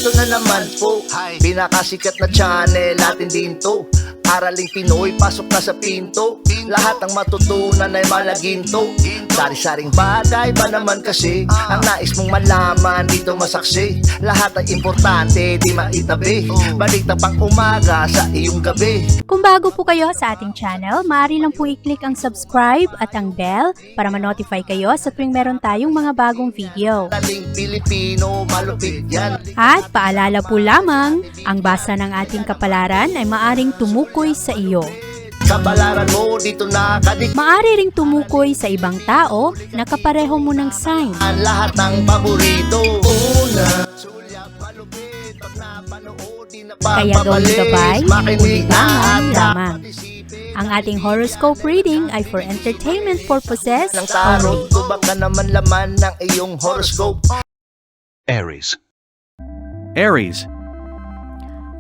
Eto na naman po, pinakasikat na channel natin din to. Araling Pinoy, pasok na sa pinto. Lahat ng matutunan ay malaginto. Sari-saring bagay ba naman kasi ang nais mong malaman dito masaksi. Lahat ay importante, di maitabi. Balik na pang umaga sa iyong gabi. Kung bago po kayo sa ating channel, maaari lang po i-click ang subscribe at ang bell para ma-notify kayo sa tuwing meron tayong mga bagong video. Taling Pilipino, malupit yan. At paalala po lamang, ang basa ng ating kapalaran ay maaring tumukoy sa iyo. Kapalaran mo dito nakadik. Maaari ring tumukoy sa ibang tao na kapareho mo ng sign. Ang lahat ng paborito. Una, sulyap, malupit. Pag napanood, di na Kaya gawing gabay, makinig ulilangan at lamang. Ang ating horoscope reading ay for entertainment purposes ng tarot. only. Tubak ka naman laman ng iyong horoscope. Aries. Aries.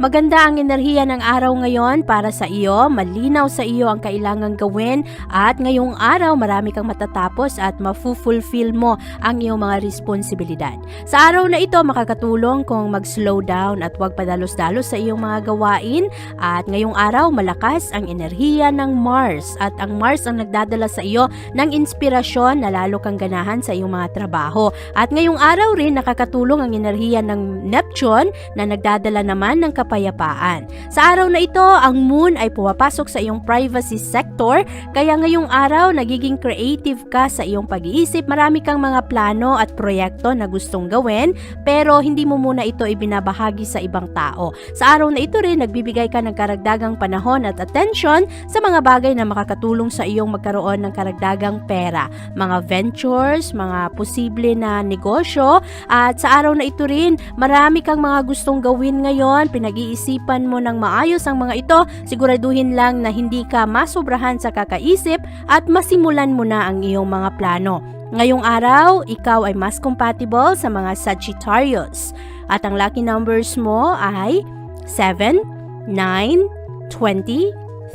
Maganda ang enerhiya ng araw ngayon para sa iyo, malinaw sa iyo ang kailangang gawin at ngayong araw marami kang matatapos at mafu-fulfill mo ang iyong mga responsibilidad. Sa araw na ito makakatulong kung mag-slow down at huwag padalos-dalos sa iyong mga gawain at ngayong araw malakas ang enerhiya ng Mars at ang Mars ang nagdadala sa iyo ng inspirasyon na lalo kang ganahan sa iyong mga trabaho. At ngayong araw rin nakakatulong ang enerhiya ng Neptune na nagdadala naman ng kapayapaan. Sa araw na ito, ang moon ay pumapasok sa iyong privacy sector, kaya ngayong araw nagiging creative ka sa iyong pag-iisip. Marami kang mga plano at proyekto na gustong gawin, pero hindi mo muna ito ibinabahagi sa ibang tao. Sa araw na ito rin, nagbibigay ka ng karagdagang panahon at atensyon sa mga bagay na makakatulong sa iyong magkaroon ng karagdagang pera. Mga ventures, mga posible na negosyo, at sa araw na ito rin, marami kang mga gustong gawin ngayon, pinag-iisipan mo ng maayos ang mga ito, siguraduhin lang na hindi ka masobrahan sa kakaisip at masimulan mo na ang iyong mga plano. Ngayong araw, ikaw ay mas compatible sa mga Sagittarius at ang lucky numbers mo ay 7, 9, 20,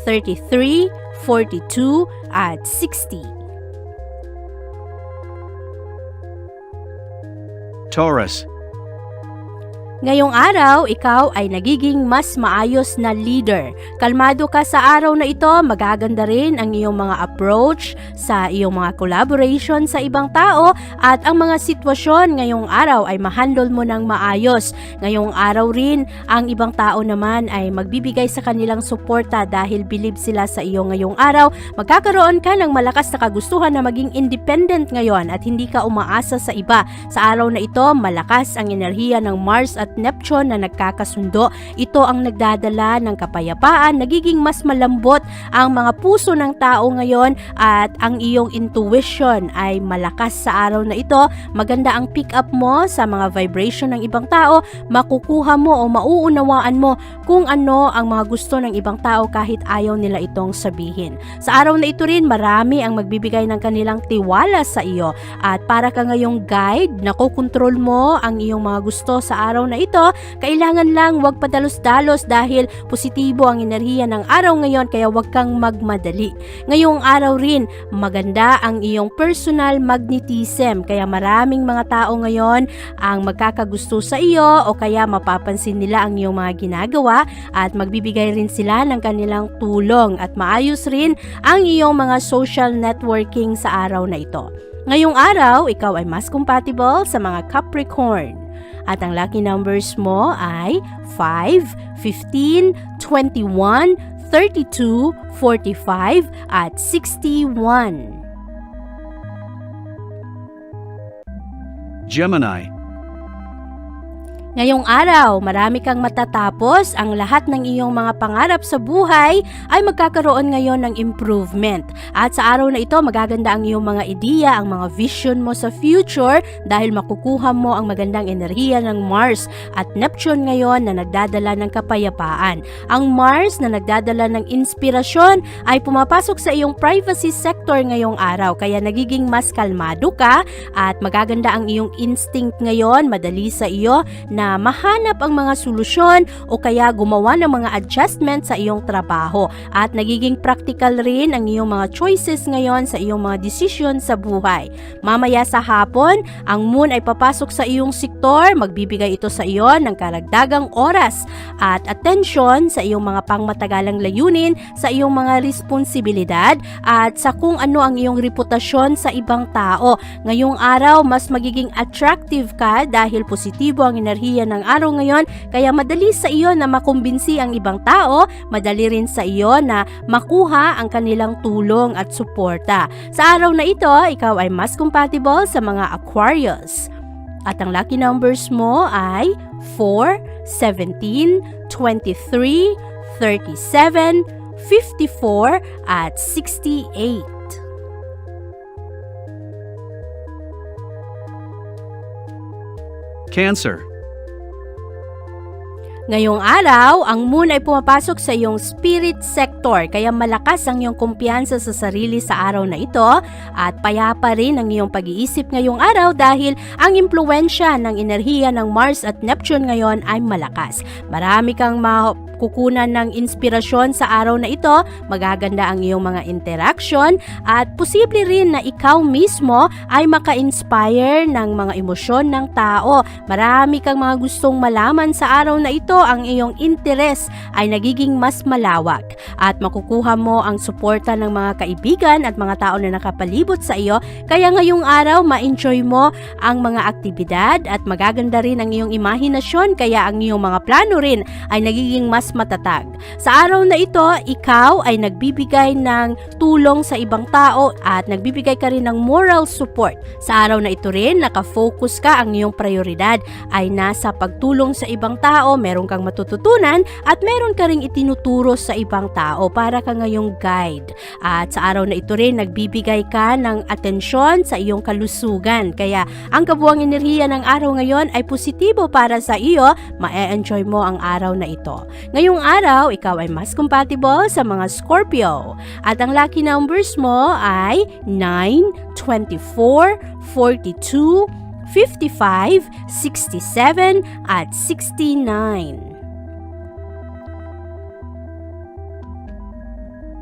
33, 42 at 60. Taurus. Ngayong araw, ikaw ay nagiging mas maayos na leader. Kalmado ka sa araw na ito, magaganda rin ang iyong mga approach sa iyong mga collaboration sa ibang tao at ang mga sitwasyon ngayong araw ay mahandle mo ng maayos. Ngayong araw rin, ang ibang tao naman ay magbibigay sa kanilang suporta dahil believe sila sa iyo ngayong araw. Magkakaroon ka ng malakas na kagustuhan na maging independent ngayon at hindi ka umaasa sa iba. Sa araw na ito, malakas ang enerhiya ng Mars at Neptune na nagkakasundo. Ito ang nagdadala ng kapayapaan, nagiging mas malambot ang mga puso ng tao ngayon at ang iyong intuition ay malakas sa araw na ito. Maganda ang pick up mo sa mga vibration ng ibang tao, makukuha mo o mauunawaan mo kung ano ang mga gusto ng ibang tao kahit ayaw nila itong sabihin. Sa araw na ito rin, marami ang magbibigay ng kanilang tiwala sa iyo at para ka ngayong guide, nakokontrol mo ang iyong mga gusto sa araw na ito. Kailangan lang wag padalos-dalos dahil positibo ang enerhiya ng araw ngayon kaya wag kang magmadali. Ngayong araw rin, maganda ang iyong personal magnetism kaya maraming mga tao ngayon ang magkakagusto sa iyo o kaya mapapansin nila ang iyong mga ginagawa at magbibigay rin sila ng kanilang tulong at maayos rin ang iyong mga social networking sa araw na ito. Ngayong araw, ikaw ay mas compatible sa mga Capricorn. At ang lucky numbers mo ay 5, 15, 21, 32, 45 at 61. Gemini. Ngayong araw, marami kang matatapos. Ang lahat ng iyong mga pangarap sa buhay ay magkakaroon ngayon ng improvement. At sa araw na ito, magaganda ang iyong mga ideya, ang mga vision mo sa future dahil makukuha mo ang magandang enerhiya ng Mars at Neptune ngayon na nagdadala ng kapayapaan. Ang Mars na nagdadala ng inspirasyon ay pumapasok sa iyong privacy sector ngayong araw. Kaya nagiging mas kalmado ka at magaganda ang iyong instinct ngayon. Madali sa iyo na na mahanap ang mga solusyon o kaya gumawa ng mga adjustment sa iyong trabaho at nagiging practical rin ang iyong mga choices ngayon sa iyong mga decision sa buhay. Mamaya sa hapon, ang moon ay papasok sa iyong sektor, magbibigay ito sa iyo ng karagdagang oras at atensyon sa iyong mga pangmatagalang layunin, sa iyong mga responsibilidad at sa kung ano ang iyong reputasyon sa ibang tao. Ngayong araw, mas magiging attractive ka dahil positibo ang enerhiya ng araw ngayon, kaya madali sa iyo na makumbinsi ang ibang tao, madali rin sa iyo na makuha ang kanilang tulong at suporta. Sa araw na ito, ikaw ay mas compatible sa mga Aquarius. At ang lucky numbers mo ay 4, 17, 23, 37, 54 at 68. Cancer. Ngayong araw, ang moon ay pumapasok sa iyong spirit sector, kaya malakas ang iyong kumpiyansa sa sarili sa araw na ito at payapa rin ang iyong pag-iisip ngayong araw dahil ang impluwensya ng enerhiya ng Mars at Neptune ngayon ay malakas. Marami kang kukunan ng inspirasyon sa araw na ito, magaganda ang iyong mga interaction at posible rin na ikaw mismo ay maka-inspire ng mga emosyon ng tao. Marami kang mga gustong malaman sa araw na ito, ang iyong interes ay nagiging mas malawak at makukuha mo ang suporta ng mga kaibigan at mga tao na nakapalibot sa iyo, kaya ngayong araw ma-enjoy mo ang mga aktibidad at magaganda rin ang iyong imahinasyon, kaya ang iyong mga plano rin ay nagiging mas matatag. Sa araw na ito, ikaw ay nagbibigay ng tulong sa ibang tao at nagbibigay ka rin ng moral support. Sa araw na ito rin, nakafocus ka, ang iyong prioridad ay nasa pagtulong sa ibang tao, meron kang matututunan at meron ka ring itinuturo sa ibang tao para ka ngayong guide. At sa araw na ito rin, nagbibigay ka ng atensyon sa iyong kalusugan. Kaya ang kabuuang enerhiya ng araw ngayon ay positibo para sa iyo, ma-enjoy mo ang araw na ito. Ngayong araw, ikaw ay mas compatible sa mga Scorpio. At ang lucky numbers mo ay 9, 24, 42, 55, 67, at 69.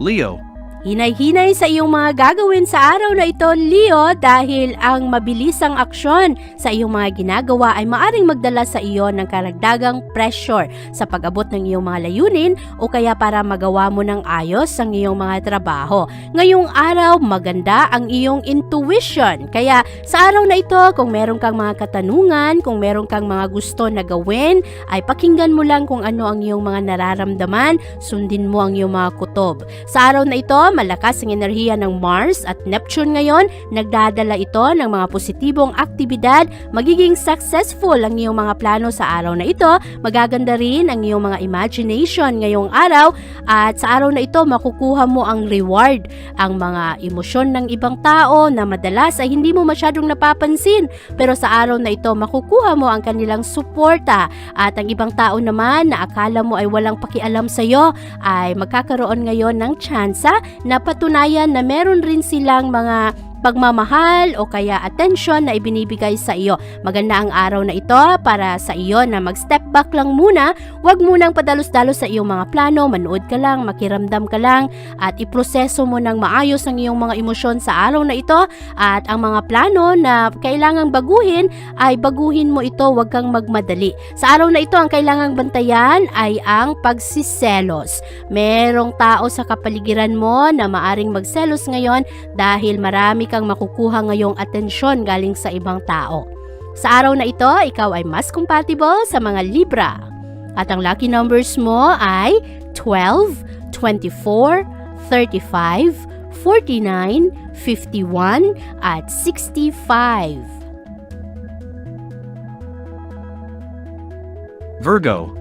Leo. Hinay-hinay sa iyong mga gagawin sa araw na ito, Leo, dahil ang mabilisang aksyon sa iyong mga ginagawa ay maaring magdala sa iyo ng karagdagang pressure sa pag-abot ng iyong mga layunin o kaya para magawa mo ng ayos ang iyong mga trabaho. Ngayong araw, maganda ang iyong intuition. Kaya sa araw na ito, kung meron kang mga katanungan, kung meron kang mga gusto na gawin, ay pakinggan mo lang kung ano ang iyong mga nararamdaman, sundin mo ang iyong mga kutob. Sa araw na ito, malakas ang enerhiya ng Mars at Neptune ngayon, nagdadala ito ng mga positibong aktibidad, magiging successful ang iyong mga plano sa araw na ito, magaganda rin ang iyong mga imagination ngayong araw at sa araw na ito makukuha mo ang reward, ang mga emosyon ng ibang tao na madalas ay hindi mo masyadong napapansin, pero sa araw na ito makukuha mo ang kanilang suporta at ang ibang tao naman na akala mo ay walang pakialam sa iyo ay magkakaroon ngayon ng tsansa na patunayan na meron rin silang mga pagmamahal o kaya attention na ibinibigay sa iyo. Maganda ang araw na ito para sa iyo na mag-step back lang muna, huwag munang padalos-dalos sa iyong mga plano, manood ka lang, makiramdam ka lang at iproseso mo ng maayos ang iyong mga emosyon sa araw na ito at ang mga plano na kailangang baguhin ay baguhin mo ito, huwag kang magmadali. Sa araw na ito, ang kailangang bantayan ay ang pagsiselos. Merong tao sa kapaligiran mo na maaring magselos ngayon dahil marami kang makukuha ngayong atensyon galing sa ibang tao. Sa araw na ito, ikaw ay mas compatible sa mga Libra. At ang lucky numbers mo ay 12, 24, 35, 49, 51, at 65. Virgo.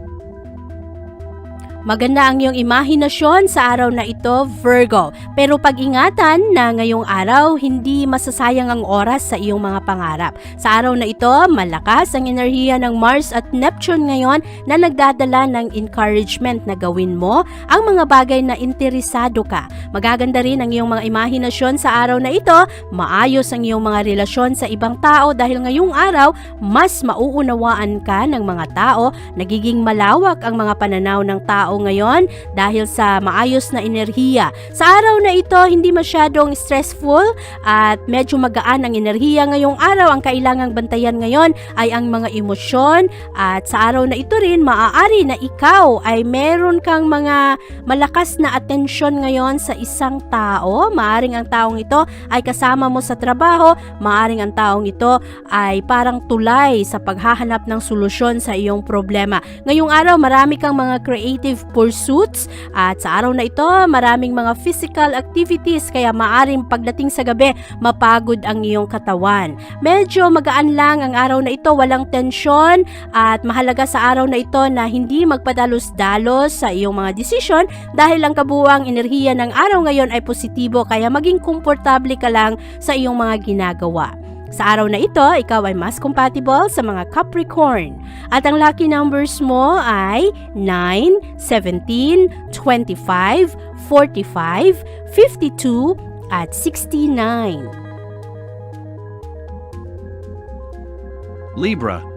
Maganda ang iyong imahinasyon sa araw na ito, Virgo. Pero pag-ingatan na ngayong araw, hindi masasayang ang oras sa iyong mga pangarap. Sa araw na ito, malakas ang enerhiya ng Mars at Neptune ngayon na nagdadala ng encouragement na gawin mo ang mga bagay na interesado ka. Magaganda rin ang iyong mga imahinasyon sa araw na ito. Maayos ang iyong mga relasyon sa ibang tao dahil ngayong araw, mas mauunawaan ka ng mga tao. Nagiging malawak ang mga pananaw ng tao ngayon dahil sa maayos na enerhiya. Sa araw na ito, hindi masyadong stressful at medyo magaan ang enerhiya ngayong araw. Ang kailangang bantayan ngayon ay ang mga emosyon at sa araw na ito rin, maaari na ikaw ay meron kang mga malakas na atensyon ngayon sa isang tao. Maaring ang taong ito ay kasama mo sa trabaho, maaring ang taong ito ay parang tulay sa paghahanap ng solusyon sa iyong problema. Ngayong araw, marami kang mga creative pursuits at sa araw na ito maraming mga physical activities kaya maaring pagdating sa gabi mapagod ang iyong katawan. Medyo magaan lang ang araw na ito, walang tensyon at mahalaga sa araw na ito na hindi magpadalos-dalos sa iyong mga desisyon dahil ang kabuuang enerhiya ng araw ngayon ay positibo kaya maging komportable ka lang sa iyong mga ginagawa. Sa araw na ito, ikaw ay mas compatible sa mga Capricorn. At ang lucky numbers mo ay 9, 17, 25, 45, 52, at 69. Libra.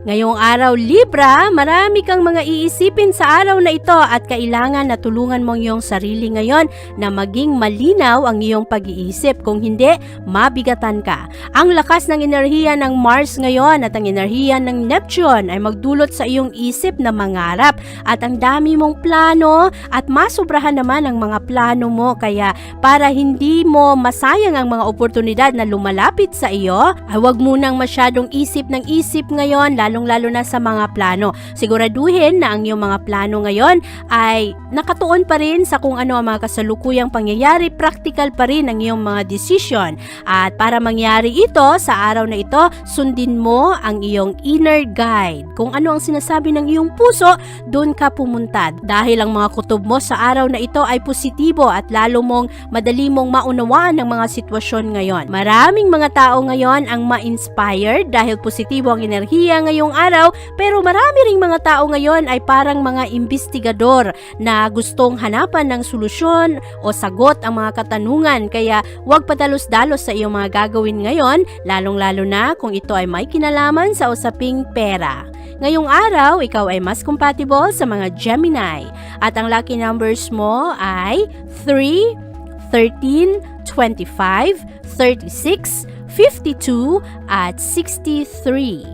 Ngayong araw, Libra, marami kang mga iisipin sa araw na ito at kailangan na tulungan mong iyong sarili ngayon na maging malinaw ang iyong pag-iisip. Kung hindi, mabigatan ka. Ang lakas ng enerhiya ng Mars ngayon at ang enerhiya ng Neptune ay magdulot sa iyong isip na mangarap at ang dami mong plano at masobrahan naman ang mga plano mo. Kaya para hindi mo masayang ang mga oportunidad na lumalapit sa iyo, ay huwag munang masyadong isip ng isip ngayon, lalong-lalo na sa mga plano. Siguraduhin na ang iyong mga plano ngayon ay nakatuon pa rin sa kung ano ang mga kasalukuyang pangyayari, practical pa rin ang iyong mga decision. At para mangyari ito, sa araw na ito, sundin mo ang iyong inner guide. Kung ano ang sinasabi ng iyong puso, doon ka pumunta. Dahil ang mga kutob mo sa araw na ito ay positibo at lalo mong madali mong maunawaan ang mga sitwasyon ngayon. Maraming mga tao ngayon ang ma-inspired dahil positibo ang enerhiya ngayong araw, pero marami ring mga tao ngayon ay parang mga investigador na gustong hanapan ng solusyon o sagot ang mga katanungan. Kaya huwag padalos-dalos sa iyong mga gagawin ngayon, lalong-lalo na kung ito ay may kinalaman sa usaping pera. Ngayong araw, ikaw ay mas compatible sa mga Gemini at ang lucky numbers mo ay 3, 13, 25, 36, 52, at 63.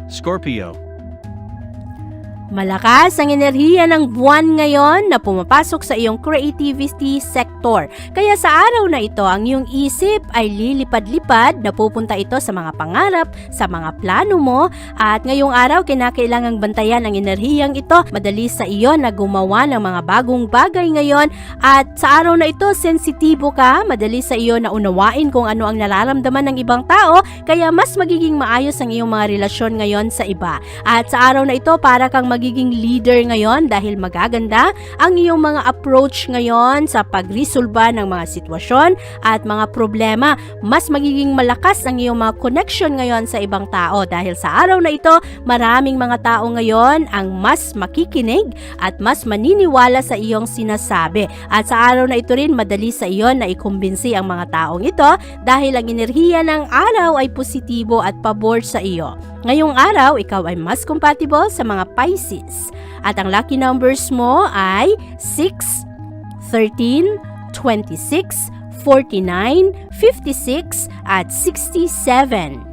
Scorpio. Malakas ang enerhiya ng buwan ngayon na pumapasok sa iyong creativity sector. Kaya sa araw na ito, ang iyong isip ay lilipad-lipad, napupunta ito sa mga pangarap, sa mga plano mo. At ngayong araw, kinakailangang bantayan ang enerhiyang ito. Madali sa iyo na gumawa ng mga bagong bagay ngayon. At sa araw na ito, sensitibo ka. Madali sa iyo na unawain kung ano ang nararamdaman ng ibang tao. Kaya mas magiging maayos ang iyong mga relasyon ngayon sa iba. At sa araw na ito, para kang magiging leader ngayon dahil magaganda ang iyong mga approach ngayon sa pagresolba ng mga sitwasyon at mga problema. Mas magiging malakas ang iyong mga connection ngayon sa ibang tao dahil sa araw na ito, maraming mga tao ngayon ang mas makikinig at mas maniniwala sa iyong sinasabi. At sa araw na ito rin, madali sa iyo na ikumbinsi ang mga taong ito dahil ang enerhiya ng araw ay positibo at pabor sa iyo. Ngayong araw, ikaw ay mas compatible sa mga Pisces. At ang lucky numbers mo ay 6, 13, 26, 49, 56, at 67.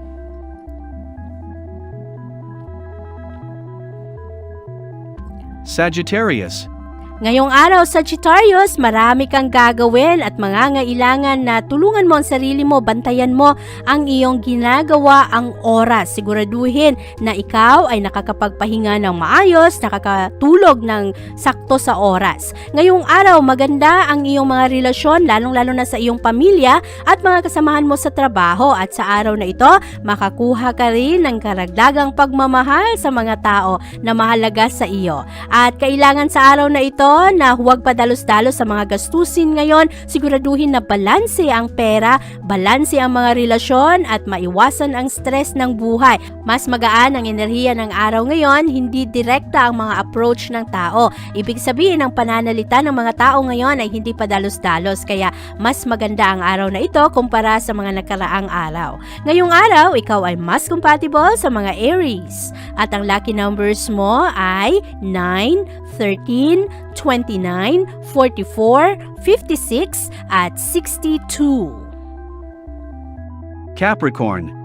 Sagittarius. Ngayong araw, Sagittarius, marami kang gagawin at mangangailangan na tulungan mo ang sarili mo, bantayan mo ang iyong ginagawa, ang oras. Siguraduhin na ikaw ay nakakapagpahinga ng maayos, nakakatulog ng sakto sa oras. Ngayong araw, maganda ang iyong mga relasyon, lalong-lalo na sa iyong pamilya at mga kasamahan mo sa trabaho. At sa araw na ito, makakuha ka rin ng karagdagang pagmamahal sa mga tao na mahalaga sa iyo. At kailangan sa araw na ito na huwag padalos-dalos sa mga gastusin ngayon. Siguraduhin na balanse ang pera, balanse ang mga relasyon at maiwasan ang stress ng buhay. Mas magaan ang enerhiya ng araw ngayon, hindi direkta ang mga approach ng tao. Ibig sabihin, ang pananalita ng mga tao ngayon ay hindi padalos-dalos, kaya mas maganda ang araw na ito kumpara sa mga nakaraang araw. Ngayong araw, ikaw ay mas compatible sa mga Aries. At ang lucky numbers mo ay 9, 13, 29, 44, 56, at 62. Capricorn,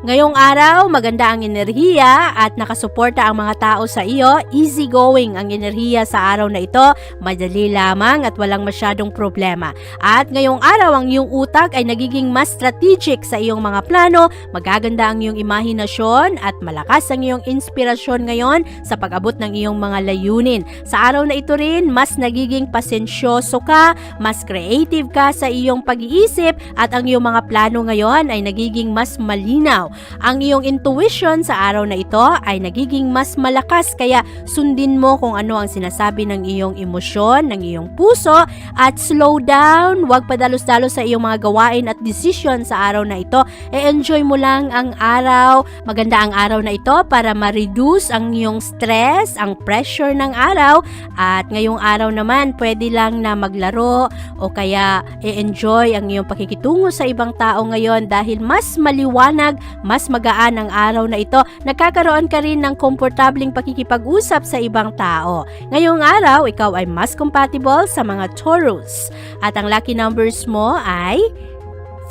Ngayong araw, maganda ang enerhiya at nakasuporta ang mga tao sa iyo. Easygoing ang enerhiya sa araw na ito, madali lamang at walang masyadong problema. At ngayong araw, ang iyong utak ay nagiging mas strategic sa iyong mga plano, magaganda ang iyong imahinasyon at malakas ang iyong inspirasyon ngayon sa pag-abot ng iyong mga layunin. Sa araw na ito rin, mas nagiging pasensyoso ka, mas creative ka sa iyong pag-iisip at ang iyong mga plano ngayon ay nagiging mas malinaw. Ang iyong intuition sa araw na ito ay nagiging mas malakas, kaya sundin mo kung ano ang sinasabi ng iyong emosyon, ng iyong puso, at slow down, huwag padalos-dalos sa iyong mga gawain at decision sa araw na ito. E-enjoy mo lang ang araw. Maganda ang araw na ito para ma-reduce ang iyong stress, ang pressure ng araw, at ngayong araw naman pwede lang na maglaro o kaya e-enjoy ang iyong pakikitungo sa ibang tao ngayon dahil mas maliwanag, mas magaan ang araw na ito. Nagkakaroon ka rin ng komportabling pakikipag-usap sa ibang tao. Ngayong araw, ikaw ay mas compatible sa mga Taurus. At ang lucky numbers mo ay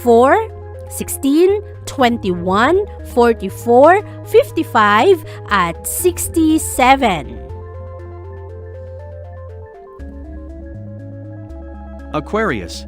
4, 16, 21, 44, 55, at 67. Aquarius,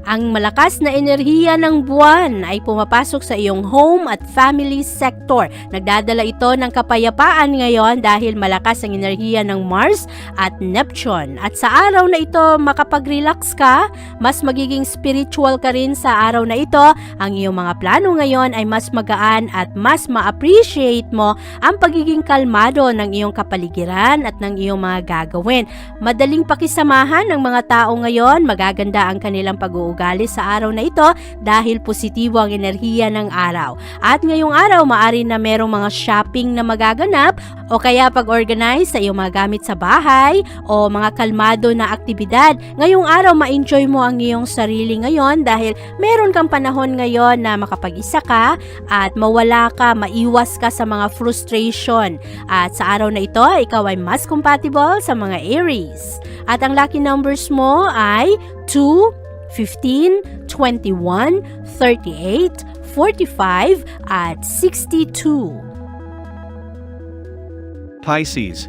Ang malakas na enerhiya ng buwan ay pumapasok sa iyong home at family sector. Nagdadala ito ng kapayapaan ngayon dahil malakas ang enerhiya ng Mars at Neptune. At sa araw na ito, makapag-relax ka, mas magiging spiritual ka rin sa araw na ito. Ang iyong mga plano ngayon ay mas magaan at mas ma-appreciate mo ang pagiging kalmado ng iyong kapaligiran at ng iyong mga gagawin. Madaling pakisamahan ng mga tao ngayon, magaganda ang kanilang pag-uugali sa araw na ito dahil positibo ang enerhiya ng araw. At ngayong araw, maari na merong mga shopping na magaganap o kaya pag-organize sa iyong mga gamit sa bahay o mga kalmado na aktibidad. Ngayong araw, ma-enjoy mo ang iyong sarili ngayon dahil meron kang panahon ngayon na makapag-isa ka at mawala ka, maiwas ka sa mga frustration. At sa araw na ito, ikaw ay mas compatible sa mga Aries. At ang lucky numbers mo ay 2, 15, 21, 38, 45, at 62. Pisces,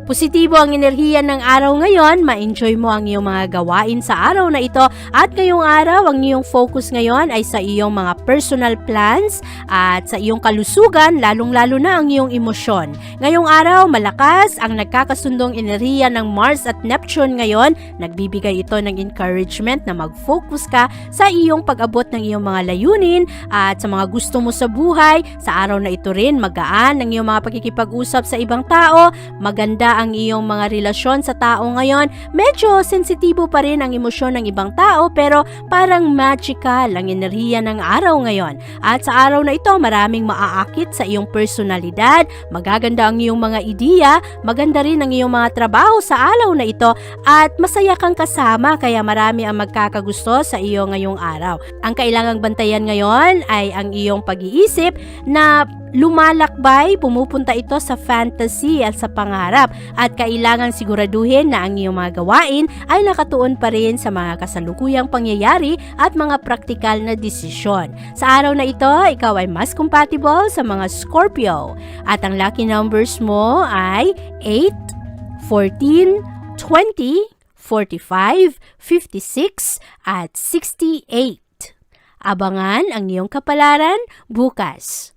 Positibo ang enerhiya ng araw ngayon, ma-enjoy mo ang iyong mga gawain sa araw na ito at ngayong araw, ang iyong focus ngayon ay sa iyong mga personal plans at sa iyong kalusugan, lalong-lalo na ang iyong emosyon. Ngayong araw, malakas ang nagkakasundong enerhiya ng Mars at Neptune ngayon, nagbibigay ito ng encouragement na mag-focus ka sa iyong pag-abot ng iyong mga layunin at sa mga gusto mo sa buhay. Sa araw na ito rin, magaan ang iyong mga pakikipag-usap sa ibang tao, maganda ang iyong mga relasyon sa tao ngayon. Medyo sensitibo pa rin ang emosyon ng ibang tao pero parang magical ang enerhiya ng araw ngayon. At sa araw na ito, maraming maaakit sa iyong personalidad, magaganda ang iyong mga ideya, maganda rin ang iyong mga trabaho sa araw na ito at masaya kang kasama kaya marami ang magkakagusto sa iyo ngayong araw. Ang kailangang bantayan ngayon ay ang iyong pag-iisip na lumalakbay, pumupunta ito sa fantasy at sa pangarap at kailangan siguraduhin na ang iyong mga gawain ay nakatuon pa rin sa mga kasalukuyang pangyayari at mga praktikal na desisyon. Sa araw na ito, ikaw ay mas compatible sa mga Scorpio at ang lucky numbers mo ay 8, 14, 20, 45, 56, at 68. Abangan ang iyong kapalaran bukas.